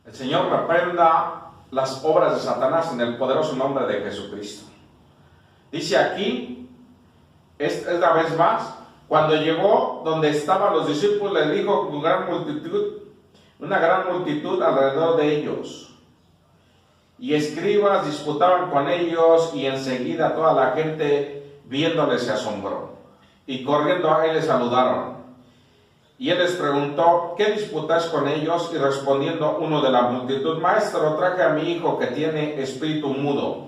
El Señor reprenda las obras de Satanás en el poderoso nombre de Jesucristo. Dice aquí, esta vez más, cuando llegó donde estaban los discípulos, le dijo una gran multitud alrededor de ellos. Y escribas disputaban con ellos, y enseguida toda la gente viéndoles se asombró. Y corriendo a él le saludaron. Y él les preguntó, ¿qué disputáis con ellos? Y respondiendo uno de la multitud, Maestro, traje a mi hijo que tiene espíritu mudo,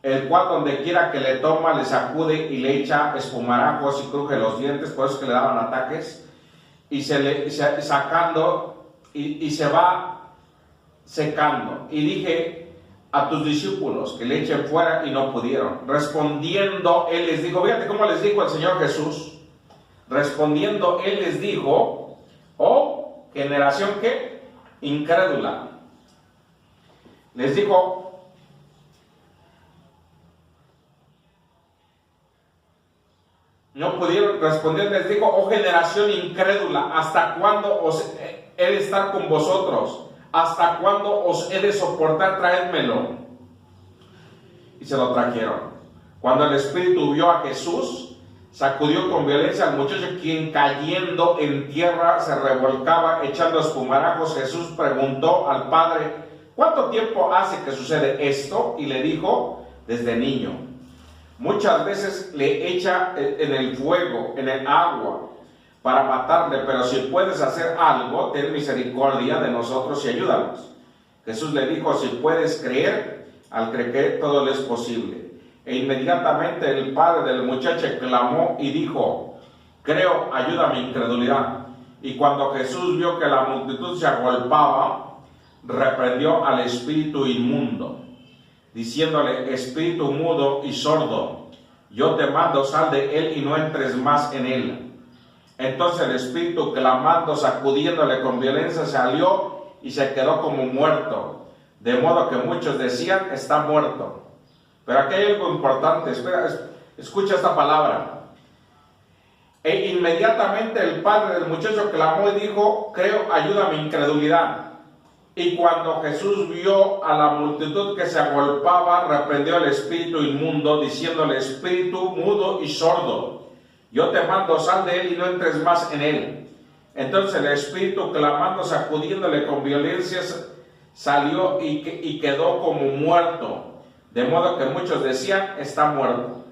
el cual donde quiera que le toma, le sacude y le echa espumarajos y cruje los dientes, por eso es que le daban ataques, y se va secando. Y dije a tus discípulos que le echen fuera, y no pudieron. Respondiendo, él les dijo, fíjate cómo les dijo el Señor Jesús. Respondiendo, él les dijo, oh, generación ¿qué? Incrédula. Les dijo, no pudieron responder, les dijo, oh, generación incrédula, ¿hasta cuándo os he de estar con vosotros? ¿Hasta cuándo os he de soportar? Traédmelo. Y se lo trajeron. Cuando el espíritu vio a Jesús, sacudió con violencia al muchacho, quien cayendo en tierra se revolcaba echando espumarajos. Jesús preguntó al padre, ¿cuánto tiempo hace que sucede esto? Y le dijo, desde niño. Muchas veces le echa en el fuego, en el agua, para matarle, pero si puedes hacer algo, ten misericordia de nosotros y ayúdanos. Jesús le dijo, si puedes creer, al creer todo le es posible. E inmediatamente el padre del muchacho clamó y dijo, creo, ayuda mi incredulidad. Y cuando Jesús vio que la multitud se agolpaba, reprendió al espíritu inmundo, diciéndole, espíritu mudo y sordo, yo te mando, sal de él y no entres más en él. Entonces el espíritu, clamando, sacudiéndole con violencia, salió y se quedó como muerto, de modo que muchos decían, está muerto. Pero aquí hay algo importante, escucha esta palabra. E inmediatamente el padre del muchacho clamó y dijo, creo, ayuda mi incredulidad. Y cuando Jesús vio a la multitud que se agolpaba, reprendió al espíritu inmundo, diciéndole, espíritu mudo y sordo, yo te mando, sal de él y no entres más en él. Entonces el espíritu, clamando, sacudiéndole con violencia, salió y quedó como muerto. De modo que muchos decían, está muerto.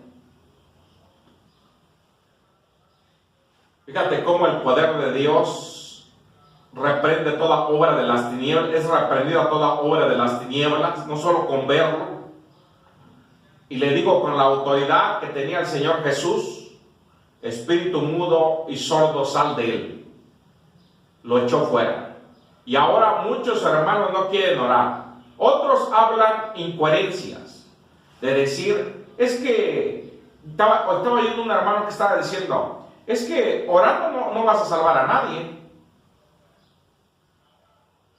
Fíjate cómo el poder de Dios reprende toda obra de las tinieblas, es reprendida toda obra de las tinieblas, no solo con verlo. Y le digo con la autoridad que tenía el Señor Jesús, espíritu mudo y sordo, sal de él. Lo echó fuera. Y ahora muchos hermanos no quieren orar. Otros hablan incoherencias. De decir, es que estaba oyendo un hermano que estaba diciendo, es que orando no vas a salvar a nadie.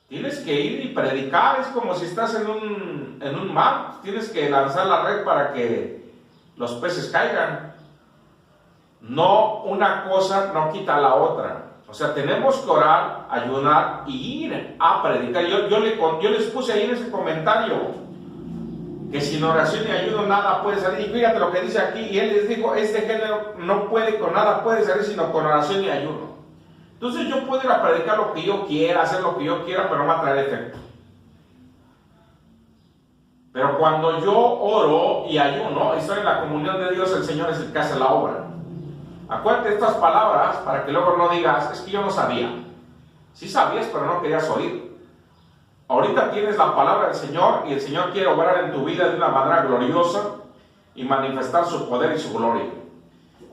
Tienes que ir y predicar, es como si estás en un mar, tienes que lanzar la red para que los peces caigan. No, una cosa no quita la otra. O sea, tenemos que orar, ayunar y ir a predicar. Yo les puse ahí en ese comentario que sin oración y ayuno nada puede salir. Y fíjate lo que dice aquí, y él les dijo, este género no puede con nada, puede salir sino con oración y ayuno. Entonces yo puedo ir a predicar lo que yo quiera, hacer lo que yo quiera, pero no va a traer efecto. Pero cuando yo oro y ayuno, y estoy en la comunión de Dios, el Señor es el que hace la obra. Acuérdate de estas palabras para que luego no digas, es que yo no sabía. Sí sabías, pero no querías oír. Ahorita tienes la palabra del Señor y el Señor quiere obrar en tu vida de una manera gloriosa y manifestar su poder y su gloria.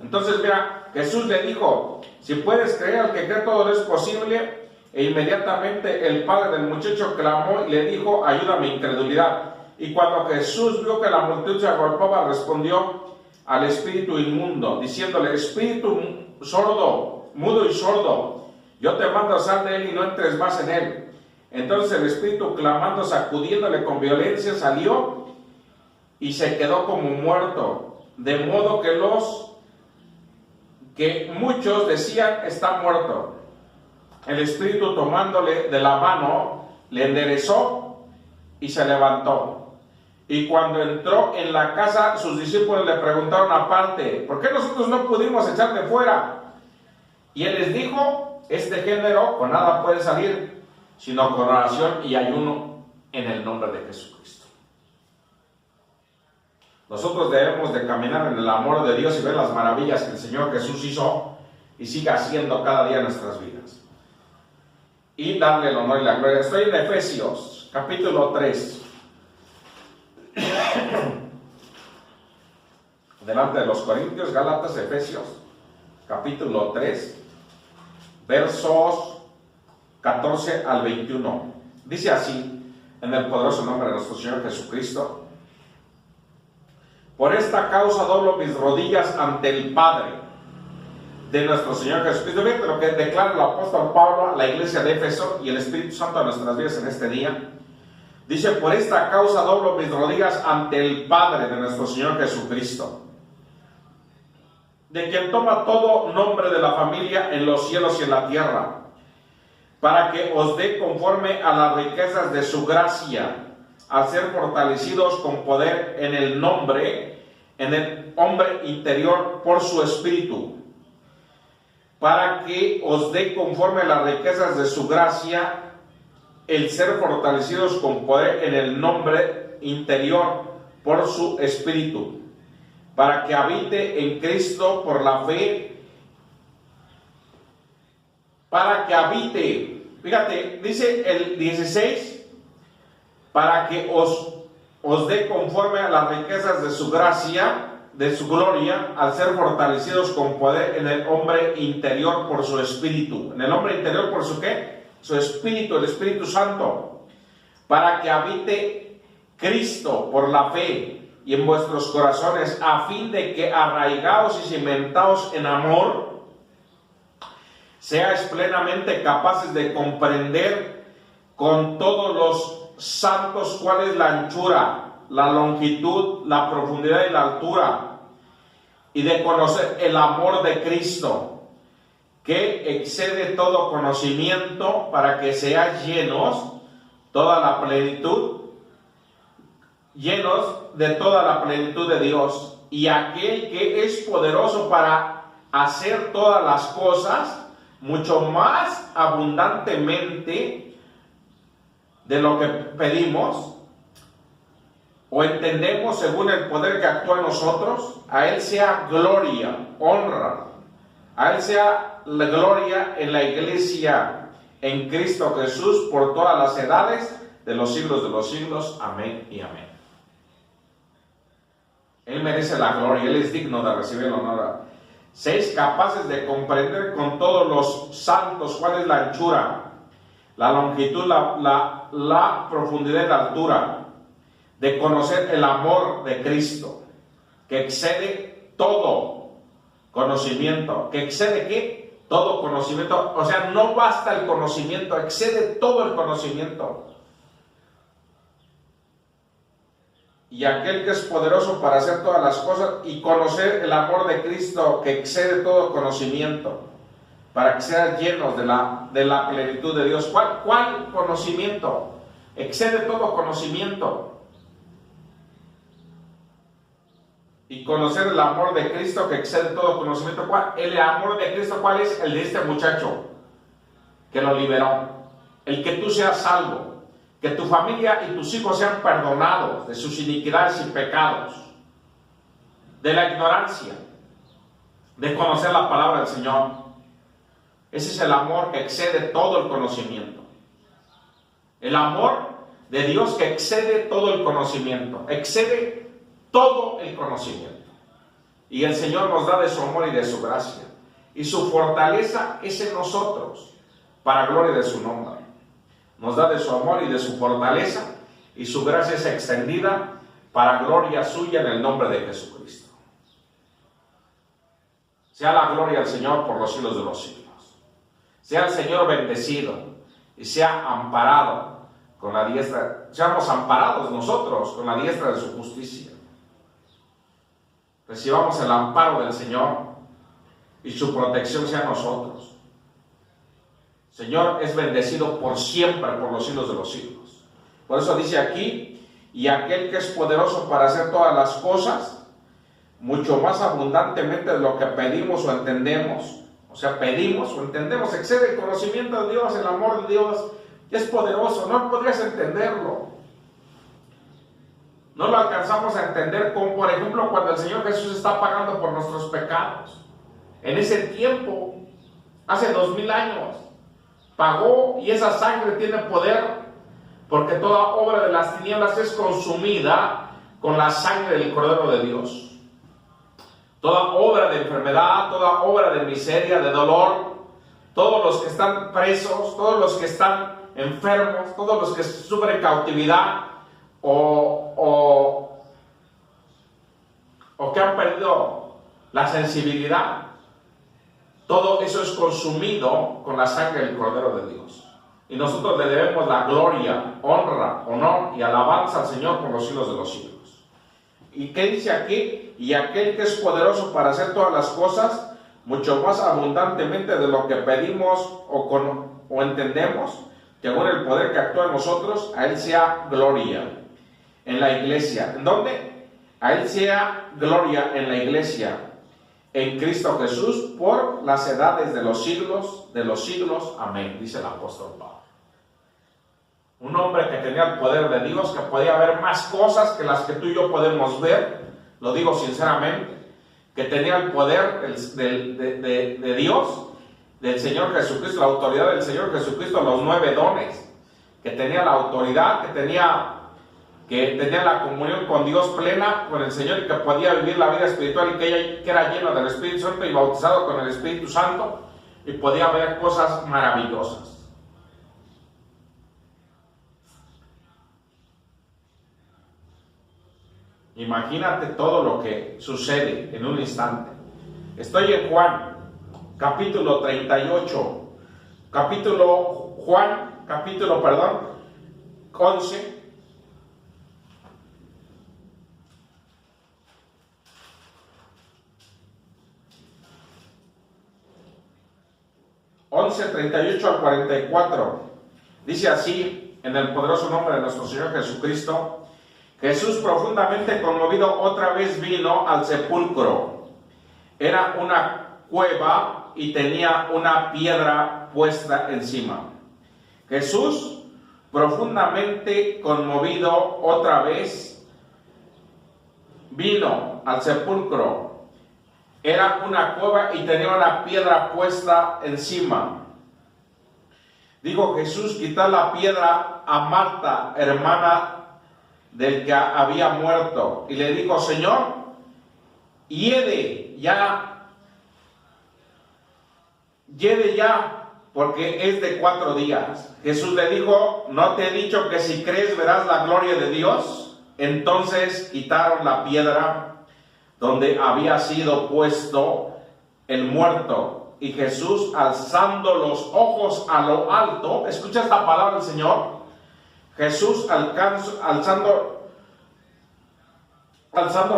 Entonces, mira, Jesús le dijo, si puedes creer, al que cree todo es posible. E inmediatamente el padre del muchacho clamó y le dijo, ayuda mi incredulidad. Y cuando Jesús vio que la multitud se agolpaba, respondió al espíritu inmundo, diciéndole, espíritu sordo, mudo y sordo, yo te mando, sal de él y no entres más en él. Entonces el espíritu, clamando, sacudiéndole con violencia, salió y se quedó como muerto, de modo que muchos decían, está muerto. El espíritu, tomándole de la mano, le enderezó y se levantó. Y cuando entró en la casa, sus discípulos le preguntaron aparte: ¿por qué nosotros no pudimos echarte fuera? Y él les dijo: este género con nada puede salir, sino con oración y ayuno en el nombre de Jesucristo. Nosotros debemos de caminar en el amor de Dios y ver las maravillas que el Señor Jesús hizo y sigue haciendo cada día en nuestras vidas. Y darle el honor y la gloria. Estoy en Efesios, capítulo 3. Delante de los Corintios, Gálatas, Efesios, capítulo 3, versos 14 al 21. Dice así, en el poderoso nombre de nuestro Señor Jesucristo: por esta causa doblo mis rodillas ante el Padre de nuestro Señor Jesucristo. Fíjate lo que declara el apóstol Pablo a la iglesia de Éfeso y el Espíritu Santo a nuestras vidas en este día. Dice: por esta causa doblo mis rodillas ante el Padre de nuestro Señor Jesucristo, de quien toma todo nombre de la familia en los cielos y en la tierra, para que os dé conforme a las riquezas de su gracia, al ser fortalecidos con poder en el hombre interior por su Espíritu, para que os dé conforme a las riquezas de su gracia, el ser fortalecidos con poder en el hombre interior por su Espíritu, para que habite en Cristo por la fe, para que habite, fíjate, dice el 16, para que os dé conforme a las riquezas de su gracia, de su gloria, al ser fortalecidos con poder en el hombre interior por su Espíritu. ¿En el hombre interior por su qué? Su Espíritu, el Espíritu Santo. Para que habite Cristo por la fe y en vuestros corazones, a fin de que, arraigados y cimentados en amor, seáis plenamente capaces de comprender con todos los santos cuál es la anchura, la longitud, la profundidad y la altura, y de conocer el amor de Cristo, que excede todo conocimiento, para que seáis llenos toda la plenitud, llenos de toda la plenitud de Dios. Y aquel que es poderoso para hacer todas las cosas mucho más abundantemente de lo que pedimos o entendemos, según el poder que actúa en nosotros, a Él sea gloria, honra, a Él sea la gloria en la iglesia, en Cristo Jesús, por todas las edades de los siglos. Amén y amén. Él merece la gloria, Él es digno de recibir el honor. Seáis capaces de comprender con todos los santos cuál es la anchura, la longitud, la profundidad y la altura, de conocer el amor de Cristo, que excede todo conocimiento. ¿Que excede qué? Todo conocimiento. O sea, no basta el conocimiento, excede todo el conocimiento. Y aquel que es poderoso para hacer todas las cosas, y conocer el amor de Cristo, que excede todo conocimiento, para que sean llenos de la plenitud de Dios. ¿Cuál conocimiento? Excede todo conocimiento. Y conocer el amor de Cristo, que excede todo conocimiento. El amor de Cristo, ¿cuál es? El de este muchacho que lo liberó. El que tú seas salvo, que tu familia y tus hijos sean perdonados de sus iniquidades y pecados, de la ignorancia, de conocer la palabra del Señor. Ese es el amor que excede todo el conocimiento. El amor de Dios que excede todo el conocimiento, excede todo el conocimiento. Y el Señor nos da de su amor y de su gracia. Y su fortaleza es en nosotros, para gloria de su nombre. Nos da de su amor y de su fortaleza, y su gracia es extendida para gloria suya en el nombre de Jesucristo. Sea la gloria al Señor por los siglos de los siglos. Sea el Señor bendecido y sea amparado con la diestra. Seamos amparados nosotros con la diestra de su justicia. Recibamos el amparo del Señor y su protección sea a nosotros. Señor es bendecido por siempre, por los siglos de los siglos. Por eso dice aquí, y aquel que es poderoso para hacer todas las cosas, mucho más abundantemente de lo que pedimos o entendemos. O sea, pedimos o entendemos, excede el conocimiento de Dios, el amor de Dios, es poderoso, no podrías entenderlo. No lo alcanzamos a entender como, por ejemplo, cuando el Señor Jesús está pagando por nuestros pecados. En ese tiempo, hace 2000 años, pagó, y esa sangre tiene poder, porque toda obra de las tinieblas es consumida con la sangre del Cordero de Dios. Toda obra de enfermedad, toda obra de miseria, de dolor, todos los que están presos, todos los que están enfermos, todos los que sufren cautividad o que han perdido la sensibilidad, todo eso es consumido con la sangre del Cordero de Dios. Y nosotros le debemos la gloria, honra, honor y alabanza al Señor por los siglos de los siglos. ¿Y qué dice aquí? Y aquel que es poderoso para hacer todas las cosas, mucho más abundantemente de lo que pedimos o entendemos, según el poder que actúa en nosotros, a Él sea gloria en la iglesia. ¿En dónde? A Él sea gloria en la iglesia, en Cristo Jesús, por las edades de los siglos. Amén, dice el apóstol Pablo. Un hombre que tenía el poder de Dios, que podía ver más cosas que las que tú y yo podemos ver, lo digo sinceramente, que tenía el poder de Dios, del Señor Jesucristo, la autoridad del Señor Jesucristo, los 9 dones, que tenía la autoridad, que tenía la comunión con Dios plena, con el Señor, y que podía vivir la vida espiritual, y que era lleno del Espíritu Santo y bautizado con el Espíritu Santo, y podía ver cosas maravillosas. Imagínate todo lo que sucede en un instante. Estoy en Juan, capítulo 38, Juan, 11. (11, 38 al 44). Dice así, en el poderoso nombre de nuestro Señor Jesucristo: Jesús, profundamente conmovido, otra vez vino al sepulcro. Era una cueva y tenía una piedra puesta encima. Jesús, profundamente conmovido, otra vez vino al sepulcro. Era una cueva y tenía una piedra puesta encima. Dijo Jesús: quitad la piedra a Marta, hermana del que había muerto. Y le dijo: Señor, hiede ya, porque es de 4 días. Jesús le dijo: ¿no te he dicho que si crees verás la gloria de Dios? Entonces quitaron la piedra donde había sido puesto el muerto. Y Jesús, alzando los ojos a lo alto, escucha esta palabra del Señor. Jesús, alzando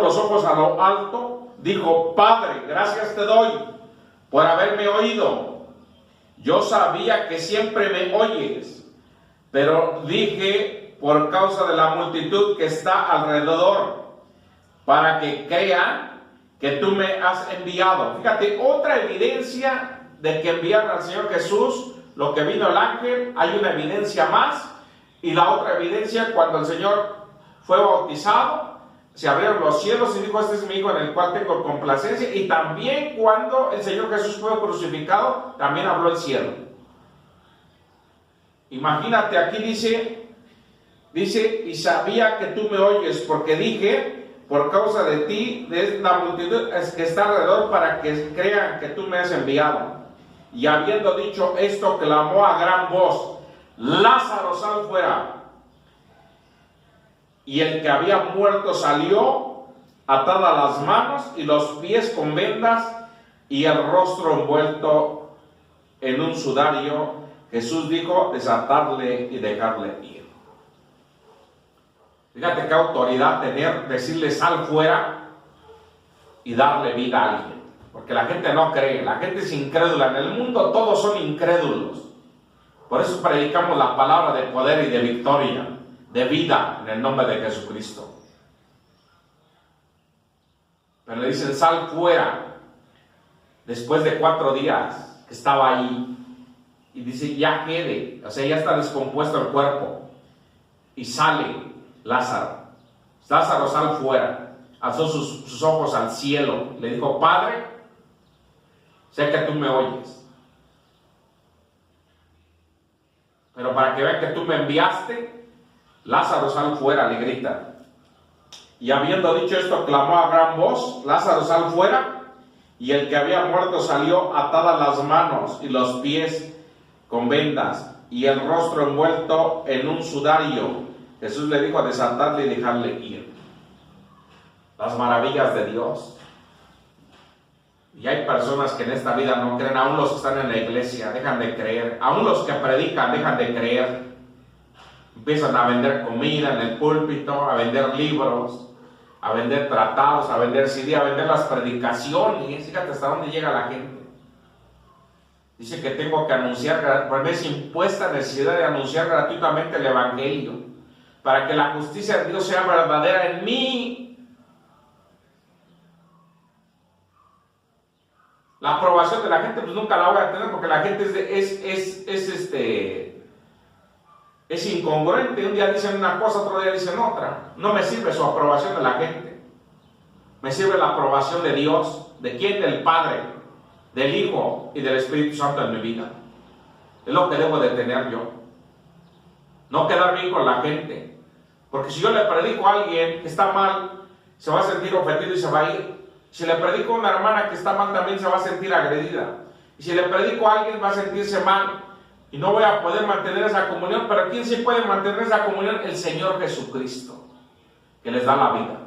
los ojos a lo alto, dijo: Padre, gracias te doy por haberme oído. Yo sabía que siempre me oyes, pero dije por causa de la multitud que está alrededor, para que crean que tú me has enviado. Fíjate, otra evidencia de que enviaron al Señor Jesús, lo que vino el ángel. Hay una evidencia más. Y la otra evidencia, cuando el Señor fue bautizado, se abrieron los cielos y dijo: este es mi Hijo en el cual tengo complacencia. Y también cuando el Señor Jesús fue crucificado, también habló el cielo. Imagínate, aquí dice, y sabía que tú me oyes, porque dije, por causa de ti, de la multitud que está alrededor, para que crean que tú me has enviado. Y habiendo dicho esto, clamó a gran voz: Lázaro, sal fuera. Y el que había muerto salió, atada las manos y los pies con vendas, y el rostro envuelto en un sudario. Jesús dijo: desatarle y dejarle ir. Fíjate qué autoridad tener, decirle: sal fuera, y darle vida a alguien. Porque la gente no cree, la gente es incrédula. En el mundo todos son incrédulos. Por eso predicamos la palabra de poder y de victoria, de vida en el nombre de Jesucristo. Pero le dicen, sal fuera. Después de 4 días que estaba ahí. Y dice, ya quede. O sea, ya está descompuesto el cuerpo. Y sale Lázaro. Lázaro, sal fuera. Alzó sus ojos al cielo. Le dijo, Padre, sé que tú me oyes. Pero para que vean que tú me enviaste, Lázaro, sal fuera, le grita. Y habiendo dicho esto, clamó a gran voz, Lázaro, sal fuera. Y el que había muerto salió, atadas las manos y los pies con vendas, y el rostro envuelto en un sudario. Jesús le dijo a desatarle y dejarle ir. Las maravillas de Dios. Y hay personas que en esta vida no creen, aún los que están en la iglesia dejan de creer, aún los que predican dejan de creer. Empiezan a vender comida en el púlpito, a vender libros, a vender tratados, a vender CD, a vender las predicaciones. Fíjate hasta dónde llega la gente. Dice que tengo que anunciar, por mí es impuesta necesidad de anunciar gratuitamente el Evangelio, para que la justicia de Dios sea verdadera en mí. La aprobación de la gente pues nunca la voy a tener, porque la gente es incongruente. Un día dicen una cosa, otro día dicen otra. No me sirve su aprobación de la gente. Me sirve la aprobación de Dios. ¿De quién? Del Padre, del Hijo y del Espíritu Santo en mi vida. Es lo que debo de tener yo. No quedar bien con la gente. Porque si yo le predico a alguien que está mal, se va a sentir ofendido y se va a ir. Si le predico a una hermana que está mal, también se va a sentir agredida. Y si le predico a alguien, va a sentirse mal. Y no voy a poder mantener esa comunión. Pero ¿quién sí puede mantener esa comunión? El Señor Jesucristo, que les da la vida.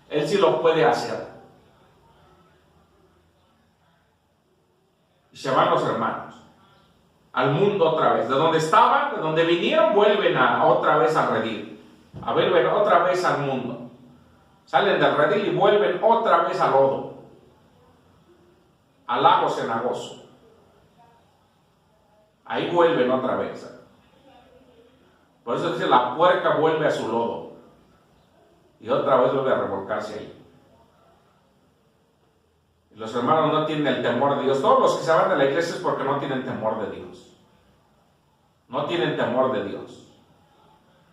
Él sí lo puede hacer. Y se van los hermanos al mundo otra vez. De donde estaban, de donde vinieron, vuelven otra vez al redil. Vuelven otra vez al mundo. Salen del redil y vuelven otra vez al lodo, al lago cenagoso. Ahí vuelven otra vez. Por eso dice, la puerca vuelve a su lodo. Y otra vez vuelve a revolcarse ahí. Y los hermanos no tienen el temor de Dios. Todos los que se van de la iglesia es porque no tienen temor de Dios. No tienen temor de Dios.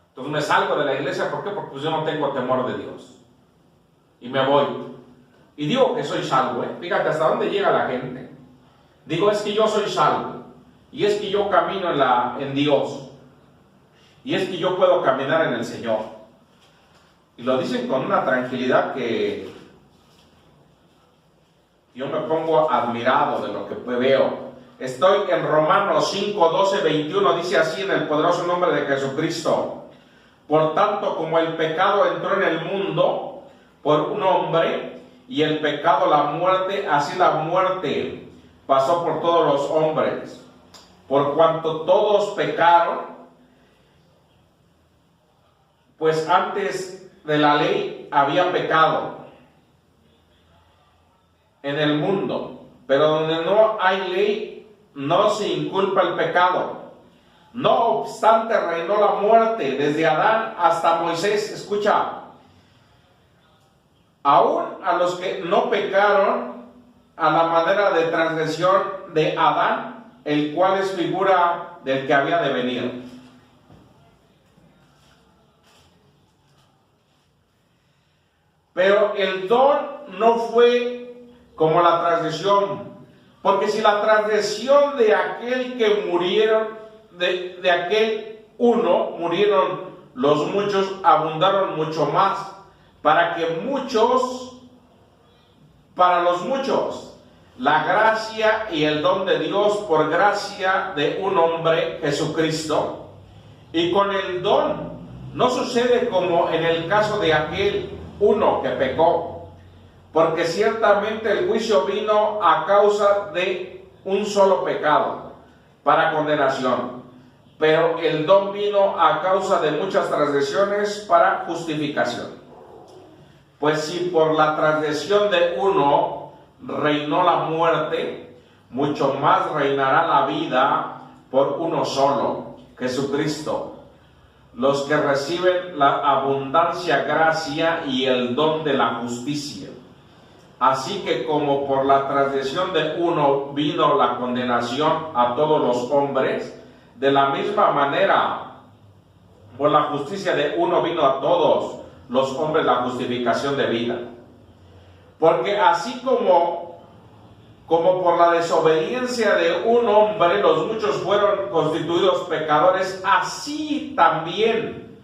Entonces me salgo de la iglesia, ¿por qué? Porque pues yo no tengo temor de Dios. Y me voy. Y digo que soy salvo, Fíjate hasta dónde llega la gente. Digo, es que yo soy salvo. Y es que yo camino en Dios. Y es que yo puedo caminar en el Señor. Y lo dicen con una tranquilidad que yo me pongo admirado de lo que veo. Estoy en Romanos 5, 12, 21. Dice así en el poderoso nombre de Jesucristo. Por tanto, como el pecado entró en el mundo por un hombre, y el pecado la muerte, así la muerte pasó por todos los hombres, por cuanto todos pecaron, pues antes de la ley había pecado en el mundo, pero donde no hay ley no se inculpa el pecado. No obstante, reinó la muerte desde Adán hasta Moisés. Escucha. Aún a los que no pecaron a la manera de transgresión de Adán, el cual es figura del que había de venir. Pero el don no fue como la transgresión, porque si la transgresión de aquel que murieron, de aquel uno murieron los muchos, abundaron mucho más, para los muchos, la gracia y el don de Dios por gracia de un hombre, Jesucristo. Y con el don no sucede como en el caso de aquel uno que pecó, porque ciertamente el juicio vino a causa de un solo pecado, para condenación, pero el don vino a causa de muchas transgresiones para justificación. Pues si por la transgresión de uno reinó la muerte, mucho más reinará la vida por uno solo, Jesucristo, los que reciben la abundancia, gracia y el don de la justicia. Así que como por la transgresión de uno vino la condenación a todos los hombres, de la misma manera, por la justicia de uno vino a todos los hombres la justificación de vida. Porque así como por la desobediencia de un hombre los muchos fueron constituidos pecadores, así también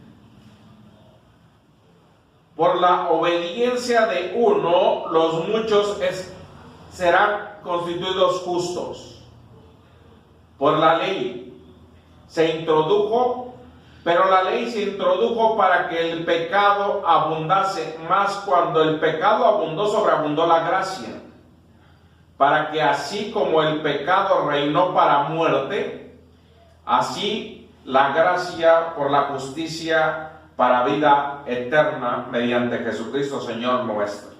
por la obediencia de uno los muchos serán constituidos justos. Por la ley se introdujo, pero la ley se introdujo para que el pecado abundase, más cuando el pecado abundó, sobreabundó la gracia, para que así como el pecado reinó para muerte, así la gracia por la justicia para vida eterna mediante Jesucristo Señor nuestro.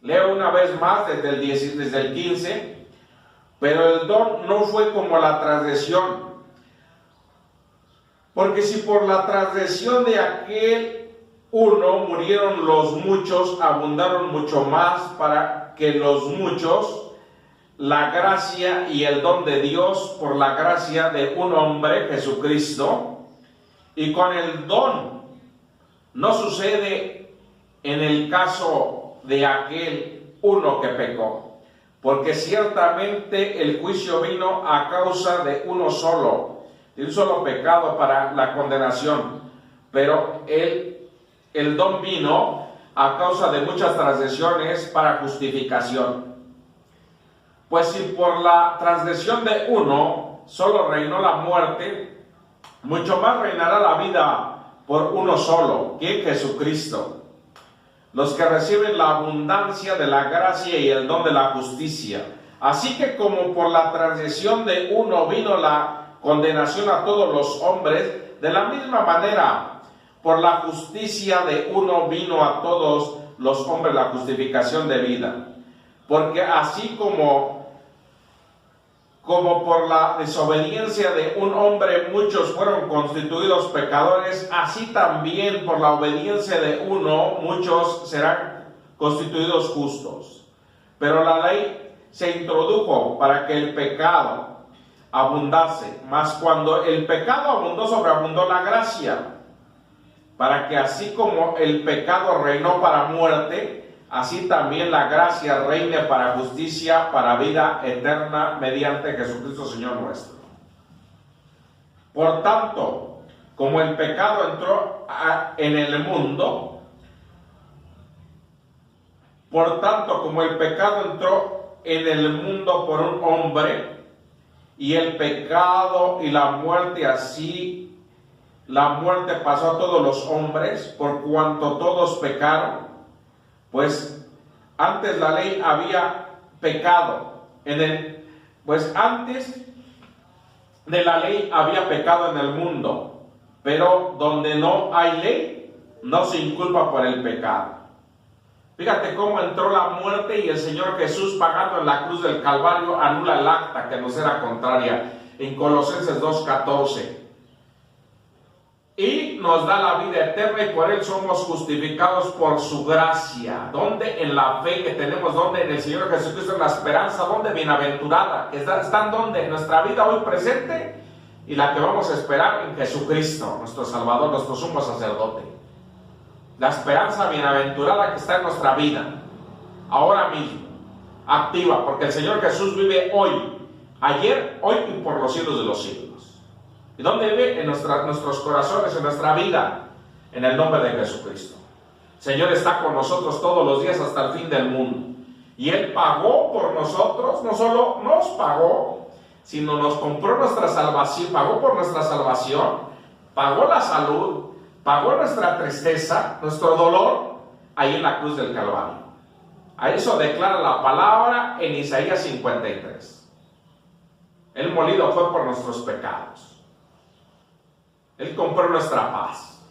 Leo una vez más desde el 15, pero el don no fue como la transgresión, porque si por la transgresión de aquel uno murieron los muchos, abundaron mucho más para que los muchos la gracia y el don de Dios por la gracia de un hombre, Jesucristo. Y con el don no sucede en el caso de aquel uno que pecó, porque ciertamente el juicio vino a causa de uno solo, de un solo pecado para la condenación, pero el don vino a causa de muchas transgresiones para justificación. Pues si por la transgresión de uno solo reinó la muerte, mucho más reinará la vida por uno solo, que Jesucristo, los que reciben la abundancia de la gracia y el don de la justicia. Así que como por la transgresión de uno vino la condenación a todos los hombres, de la misma manera, por la justicia de uno vino a todos los hombres la justificación de vida. Porque así como por la desobediencia de un hombre muchos fueron constituidos pecadores, así también por la obediencia de uno muchos serán constituidos justos. Pero la ley se introdujo para que el pecado abundase, mas cuando el pecado abundó, sobreabundó la gracia, para que así como el pecado reinó para muerte, así también la gracia reine para justicia, para vida eterna, mediante Jesucristo Señor nuestro. Por tanto, como el pecado entró en el mundo, por un hombre, y el pecado y la muerte así, la muerte pasó a todos los hombres, por cuanto todos pecaron. Pues antes la ley había pecado, antes de la ley había pecado en el mundo, pero donde no hay ley, no se inculpa por el pecado. Fíjate cómo entró la muerte y el Señor Jesús, pagando en la cruz del Calvario, anula el acta que nos era contraria, en Colosenses 2:14. Y nos da la vida eterna y por Él somos justificados por su gracia. ¿Dónde? En la fe que tenemos. ¿Dónde? En el Señor Jesucristo, en la esperanza. ¿Dónde? Bienaventurada. ¿Están dónde? En nuestra vida hoy presente y la que vamos a esperar en Jesucristo, nuestro Salvador, nuestro sumo sacerdote. La esperanza bienaventurada que está en nuestra vida, ahora mismo, activa, porque el Señor Jesús vive hoy, ayer, hoy y por los siglos de los siglos. ¿Y dónde vive? En nuestros corazones, en nuestra vida, en el nombre de Jesucristo. El Señor está con nosotros todos los días hasta el fin del mundo. Y Él pagó por nosotros, no solo nos pagó, sino nos compró nuestra salvación, pagó por nuestra salvación, pagó la salud, pagó nuestra tristeza, nuestro dolor, ahí en la cruz del Calvario. A eso declara la palabra en Isaías 53. Él molido fue por nuestros pecados. Él compró nuestra paz.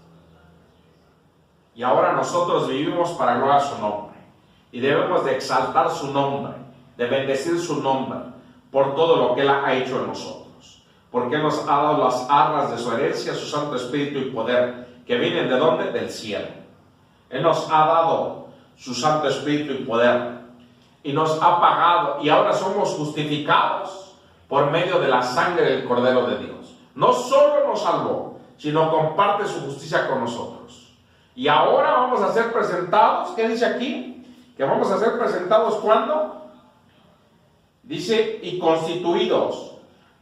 Y ahora nosotros vivimos para glorificar su nombre. Y debemos de exaltar su nombre, de bendecir su nombre. por todo lo que Él ha hecho en nosotros. Porque Él nos ha dado las arras de su herencia, su Santo Espíritu y poder, que vienen ¿de dónde? Del cielo. Él nos ha dado su Santo Espíritu y poder, y nos ha pagado, y ahora somos justificados por medio de la sangre del Cordero de Dios. No solo nos salvó, sino comparte su justicia con nosotros. Y ahora vamos a ser presentados, ¿qué dice aquí? Que vamos a ser presentados ¿cuándo? Dice, y constituidos,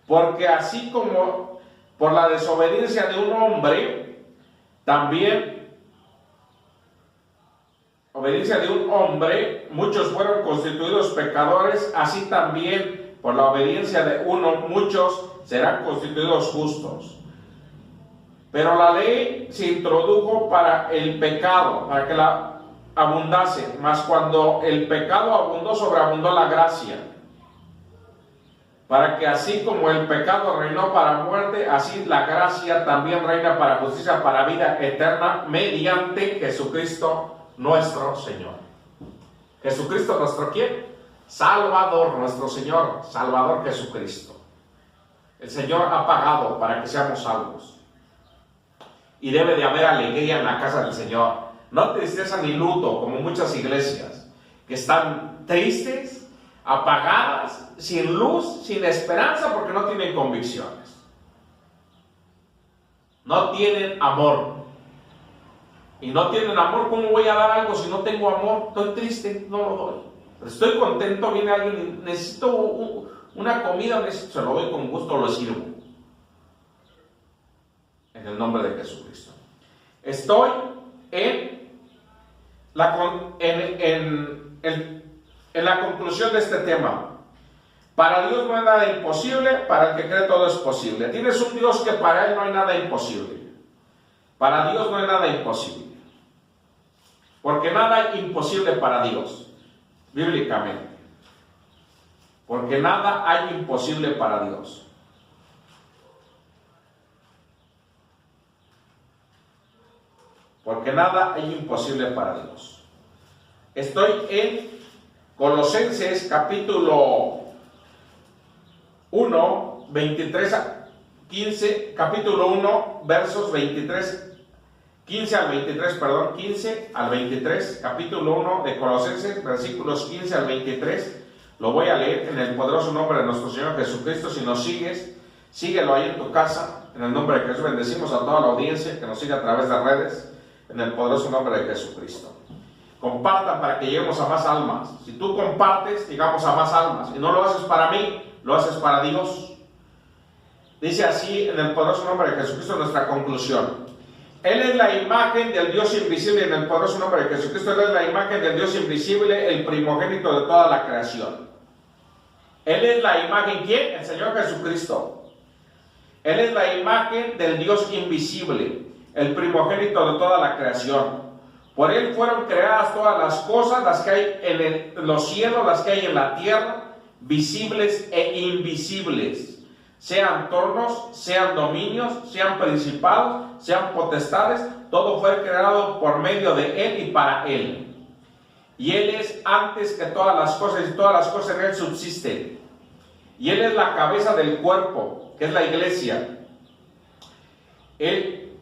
porque así como por la desobediencia de un hombre, también, obediencia de un hombre, muchos fueron constituidos pecadores, así también por la obediencia de uno, muchos serán constituidos justos. Pero la ley se introdujo para el pecado, para que la abundase, mas cuando el pecado abundó, sobreabundó la gracia, para que así como el pecado reinó para muerte, así la gracia también reina para justicia, para vida eterna, mediante Jesucristo nuestro Señor. Jesucristo nuestro ¿quién? Salvador, nuestro Señor, Salvador Jesucristo. El Señor ha pagado para que seamos salvos. Y debe de haber alegría en la casa del Señor. No tristeza ni luto, como muchas iglesias, que están tristes, apagadas, sin luz, sin esperanza, porque no tienen convicciones. No tienen amor. Y no tienen amor, ¿cómo voy a dar algo si no tengo amor? Estoy triste, no lo doy. Pero estoy contento, viene alguien, necesito una comida, se lo doy con gusto, lo sirvo. En el nombre de Jesucristo. Estoy en la conclusión de este tema. Para Dios no hay nada imposible, para el que cree todo es posible. Tienes un Dios que para Él no hay nada imposible. Para Dios no hay nada imposible. Porque nada es imposible para Dios, bíblicamente. Porque nada hay imposible para Dios. Porque nada hay imposible para Dios. Estoy en Colosenses capítulo 1, 23 a 15, capítulo 1, versos 15 al 23, capítulo 1 de Colosenses, versículos 15 al 23. Lo voy a leer en el poderoso nombre de nuestro Señor Jesucristo. Si nos sigues, síguelo ahí en tu casa. En el nombre de Jesús bendecimos a toda la audiencia que nos sigue a través de redes. En el poderoso nombre de Jesucristo. Compartan para que lleguemos a más almas. Si tú compartes, llegamos a más almas. Y no lo haces para mí, lo haces para Dios. Dice así en el poderoso nombre de Jesucristo nuestra conclusión. Él es la imagen del Dios invisible. En el poderoso nombre de Jesucristo, Él es la imagen del Dios invisible, el primogénito de toda la creación. Él es la imagen, ¿quién? El Señor Jesucristo. Él es la imagen del Dios invisible, el primogénito de toda la creación. Por Él fueron creadas todas las cosas, las que hay en los cielos, las que hay en la tierra, visibles e invisibles. Sean tronos, sean dominios, sean principados, sean potestades, todo fue creado por medio de Él y para Él. Y Él es antes que todas las cosas, y todas las cosas en Él subsisten. Y Él es la cabeza del cuerpo, que es la iglesia. El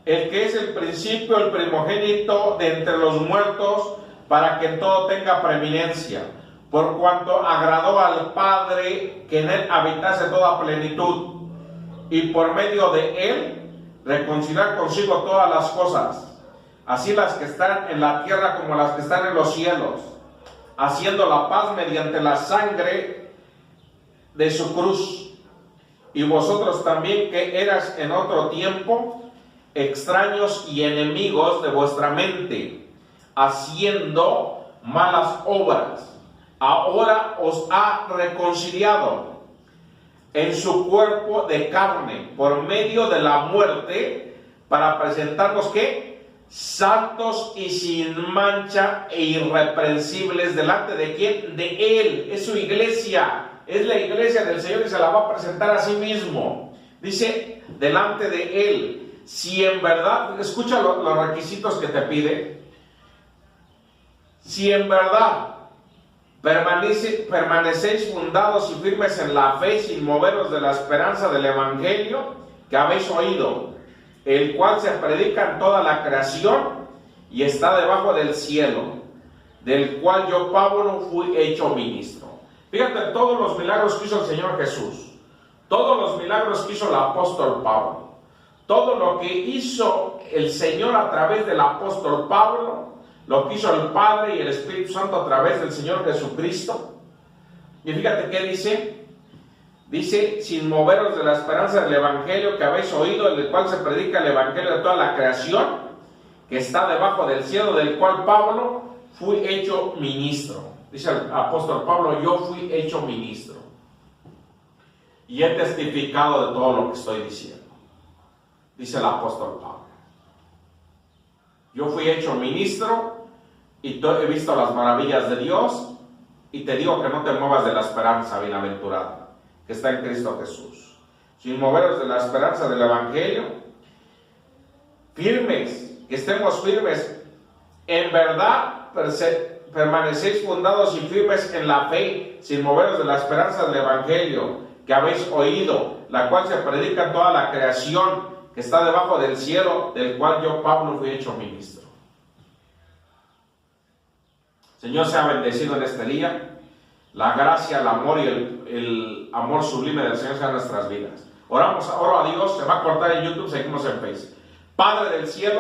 que es el principio, el primogénito de entre los muertos, para que en todo tenga preeminencia, por cuanto agradó al Padre que en Él habitase toda plenitud, y por medio de Él reconciliar consigo todas las cosas, así las que están en la tierra como las que están en los cielos, haciendo la paz mediante la sangre de su cruz. Y vosotros también, que eras en otro tiempo extraños y enemigos de vuestra mente, haciendo malas obras, ahora os ha reconciliado en su cuerpo de carne por medio de la muerte, para presentarnos ¿qué? Santos y sin mancha e irreprensibles delante de ¿quién? De Él. Es su iglesia. Es la iglesia del Señor y se la va a presentar a sí mismo. Dice, delante de Él. Si en verdad, escucha los requisitos que te pide. Si en verdad Permanecéis fundados y firmes en la fe, sin moveros de la esperanza del Evangelio que habéis oído, el cual se predica en toda la creación y está debajo del cielo, del cual yo, Pablo, fui hecho ministro. Fíjate todos los milagros que hizo el Señor Jesús, todos los milagros que hizo el apóstol Pablo, todo lo que hizo el Señor a través del apóstol Pablo, lo que hizo el Padre y el Espíritu Santo a través del Señor Jesucristo. Y fíjate qué dice. Dice, sin moveros de la esperanza del Evangelio que habéis oído, en el cual se predica el Evangelio de toda la creación, que está debajo del cielo, del cual Pablo fui hecho ministro. Dice el apóstol Pablo, yo fui hecho ministro. Y he testificado de todo lo que estoy diciendo. Dice el apóstol Pablo. Yo fui hecho ministro y he visto las maravillas de Dios, y te digo que no te muevas de la esperanza bienaventurada que está en Cristo Jesús. Sin moveros de la esperanza del Evangelio, firmes, que estemos firmes, en verdad permanecéis fundados y firmes en la fe, sin moveros de la esperanza del Evangelio que habéis oído, la cual se predica en toda la creación, que está debajo del cielo, del cual yo, Pablo, fui hecho ministro. Señor, sea bendecido en este día. La gracia, el amor y el amor sublime del Señor sea en nuestras vidas. Oro a Dios, se va a cortar en YouTube, seguimos en Facebook. Padre del cielo,